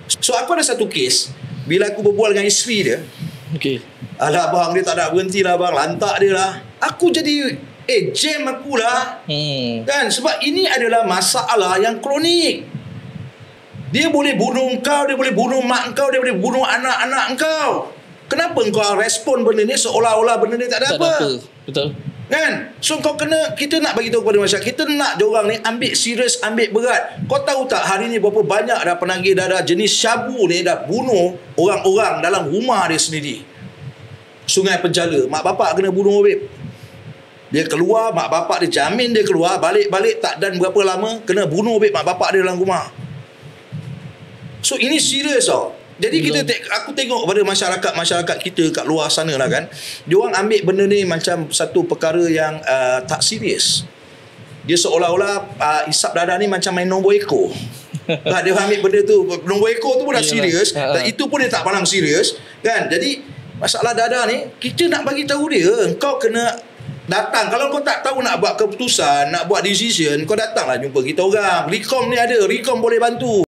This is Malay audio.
So aku ada satu kes, bila aku berbual dengan isteri dia, Okey. alah bang, dia tak nak berhenti lah bang, lantak dia lah. Aku jadi jam aku lah. Kan, sebab ini adalah masalah yang kronik. Dia boleh bunuh kau, dia boleh bunuh mak kau, dia boleh bunuh anak-anak kau. Kenapa kau respon benda ni seolah-olah benda ni tak ada apa? Betul. Kan? So kita nak bagi tahu kepada masyarakat, kita nak diorang ni ambil serius, ambil berat. Kau tahu tak hari ni berapa banyak dah penagih dadah jenis syabu ni dah bunuh orang-orang dalam rumah dia sendiri. Sungai Penjala, mak bapak kena bunuh, babe. Dia keluar, mak bapak dia jamin dia keluar, balik-balik tak dan berapa lama kena bunuh, babe, mak bapak dia dalam rumah. So ini serius tau. Jadi aku tengok pada masyarakat kita kat luar sana lah kan, diorang ambil benda ni macam satu perkara yang tak serius. Dia seolah-olah isap dadah ni macam main nombor ekor. Dia ambil benda tu, nombor ekor tu pun dah serius, itu pun dia tak pandang serius kan. Jadi masalah dadah ni kita nak bagi tahu dia, kau kena datang. Kalau kau tak tahu nak buat keputusan, nak buat decision, kau datanglah jumpa kita orang. Recom ni ada, Recom boleh bantu.